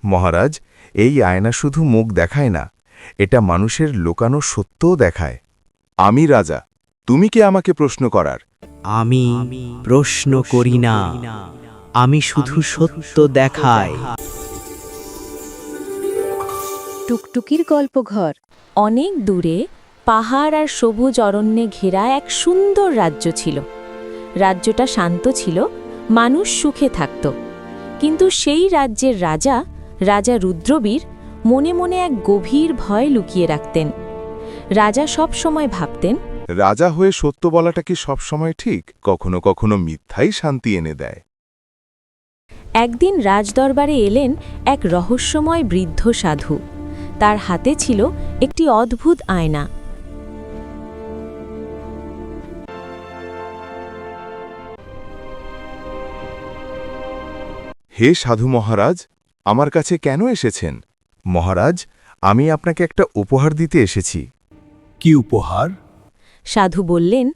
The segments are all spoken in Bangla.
মহারাজ, এই আয়না শুধু মুখ দেখায় না, এটা মানুষের লুকানো সত্যও দেখায়। আমি রাজা, তুমি কে আমাকে প্রশ্ন করার? আমি প্রশ্ন করি না, আমি শুধু সত্য দেখাই। টুকটুকির গল্পঘর। অনেক দূরে পাহাড় আর সবুজ অরণ্যে ঘেরা এক সুন্দর রাজ্য ছিল। রাজ্যটা শান্ত ছিল, মানুষ সুখে থাকত। কিন্তু সেই রাজ্যের রাজা, রাজা রুদ্রবীর, মনে মনে এক গভীর ভয় লুকিয়ে রাখতেন। রাজা সব সময় ভাবতেন, রাজা হয়ে সত্য বলাটা কি সবসময় ঠিক? কখনো কখনো মিথ্যাই শান্তি এনে দেয়। একদিন রাজদরবারে এলেন এক রহস্যময় বৃদ্ধ সাধু। তার হাতে ছিল একটি অদ্ভুত আয়না। হে সাধু মহারাজ, আমার কাছে কেন এসেছেন? মহারাজ, আমি আপনাকে একটা উপহার দিতে এসেছি। কি উপহার? সাধু বললেন,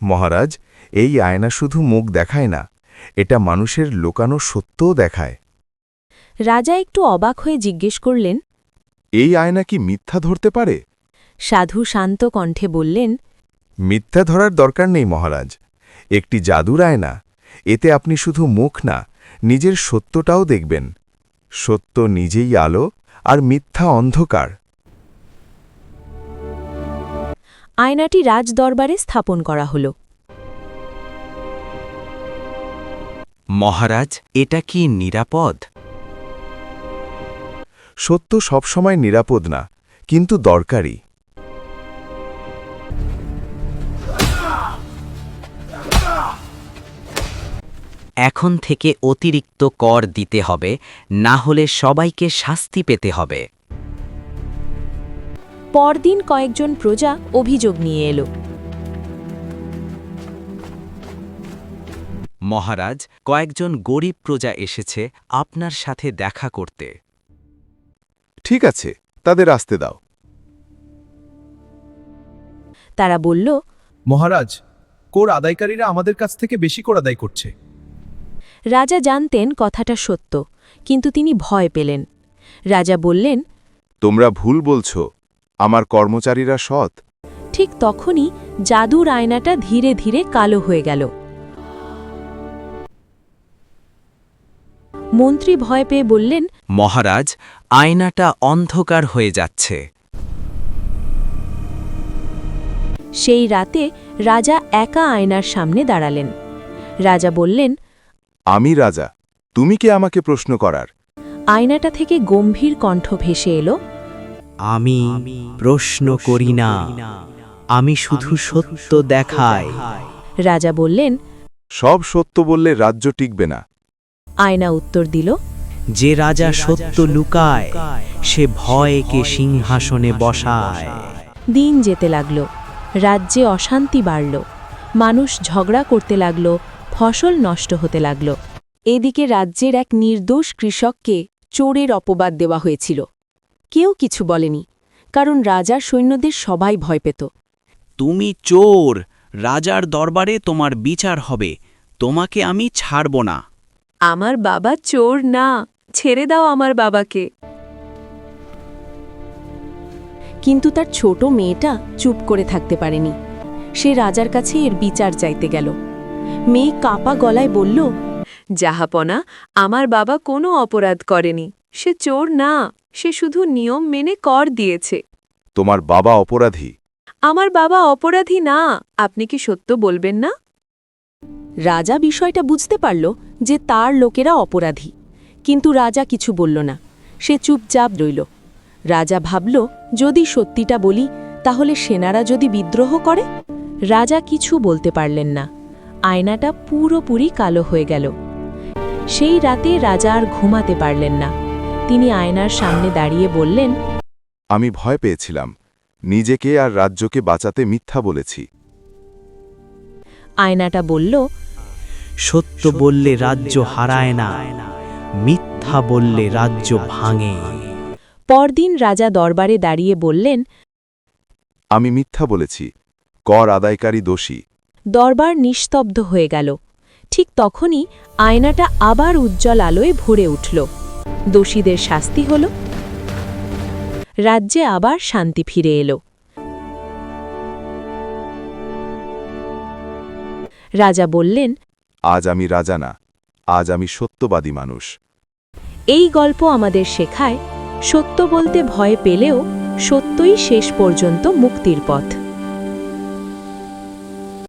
মহারাজ, এই আয়না শুধু মুখ দেখায় না, এটা মানুষের লুকানো সত্যও দেখায়। রাজা একটু অবাক হয়ে জিজ্ঞেস করলেন। এই আয়না কি মিথ্যা ধরতে পারে? সাধু শান্ত কণ্ঠে বললেন, মিথ্যা ধরার দরকার নেই মহারাজ, একটি জাদুর আয়না। এতে আপনি শুধু মুখ না, নিজের সত্যটাও দেখবেন। সত্য নিজেই আলো আর মিথ্যা অন্ধকার। আয়নাটি রাজদরবারে স্থাপন করা হল। মহারাজ, এটা কি নিরাপদ? সত্য সবসময় নিরাপদ না, কিন্তু দরকারি। এখন থেকে অতিরিক্ত কর দিতে হবে, না হলে সবাইকে শাস্তি পেতে হবে। পরদিন কয়েকজন প্রজা অভিযোগ নিয়ে এলো। মহারাজ, কয়েকজন গরিব প্রজা এসেছে আপনার সাথে দেখা করতে। ঠিক আছে, তাদের আসতে দাও। তারা বলল, মহারাজ, কর আদায়কারীরা আমাদের কাছ থেকে বেশি কর আদায় করছে। রাজা জানতেন কথাটা সত্য, কিন্তু তিনি ভয় পেলেন। রাজা বললেন, তোমরা ভুল বলছো, আমার কর্মচারীরা সৎ। ঠিক তখনই জাদুর আয়নাটা ধীরে ধীরে কালো হয়ে গেল। মন্ত্রী ভয় পেয়ে বললেন, মহারাজ, আয়নাটা অন্ধকার হয়ে যাচ্ছে। সেই রাতে রাজা একা আয়নার সামনে দাঁড়ালেন। রাজা বললেন, আমি রাজা, তুমি কে আমাকে প্রশ্ন করার? আয়নাটা থেকে গম্ভীর কণ্ঠ ভেসে এলো, আমি প্রশ্ন করি না, আমি শুধু সত্য দেখাই। রাজা বললেন, সব সত্য বললে রাজ্য টিকবে না। আয়না উত্তর দিল, যে রাজা সত্য লুকায়, সে ভয়কে সিংহাসনে বসায়। দিন যেতে লাগল, রাজ্যে অশান্তি বাড়ল, মানুষ ঝগড়া করতে লাগল, ফসল নষ্ট হতে লাগল। এদিকে রাজ্যের এক নির্দোষ কৃষককে চোরের অপবাদ দেওয়া হয়েছিল। কেউ কিছু বলেনি, কারণ রাজার সৈন্যদের সবাই ভয় পেত। তুমি চোর, রাজার দরবারে তোমার বিচার হবে, তোমাকে আমি ছাড়ব না। আমার বাবা চোর না, ছেড়ে দাও আমার বাবাকে। কিন্তু তার ছোট মেয়েটা চুপ করে থাকতে পারেনি। সে রাজার কাছে এর বিচার চাইতে গেল। মেয়ে কাপা গলায় বলল, জাহাপনা, আমার বাবা কোনো অপরাধ করেনি, সে চোর না, সে শুধু নিয়ম মেনে কর দিয়েছে। তোমার বাবা অপরাধী? আমার বাবা অপরাধী না, আপনি কি সত্য বলবেন না? রাজা বিষয়টা বুঝতে পারল যে তার লোকেরা অপরাধী, কিন্তু রাজা কিছু বলল না, সে চুপচাপ রইল। রাজা ভাবল, যদি সত্যিটা বলি তাহলে সেনারা যদি বিদ্রোহ করে। রাজা কিছু বলতে পারলেন না। আয়নাটা পুরোপুরি কালো হয়ে গেল। সেই রাতে রাজা আর ঘুমাতে পারলেন না। তিনি আয়নার সামনে দাঁড়িয়ে বললেন, আমি ভয় পেয়েছিলাম, নিজেকে আর রাজ্যকে বাঁচাতে মিথ্যা বলেছি। আয়নাটা বলল, সত্য বললে রাজ্য হারায় না, মিথ্যা বললে রাজ্য ভাঙে। পরদিন রাজা দরবারে দাঁড়িয়ে বললেন, আমি মিথ্যা বলেছি, কর আদায়কারী দোষী। দরবার নিস্তব্ধ হয়ে গেল। ঠিক তখনই আয়নাটা আবার উজ্জ্বল আলোয় ভরে উঠল। দোষীদের শাস্তি হল। রাজ্যে আবার শান্তি ফিরে এলো। রাজা বললেন, আজ আমি রাজা না, আজ আমি সত্যবাদী মানুষ। এই গল্প আমাদের শেখায়, সত্য বলতে ভয় পেলেও সত্যই শেষ পর্যন্ত মুক্তির পথ।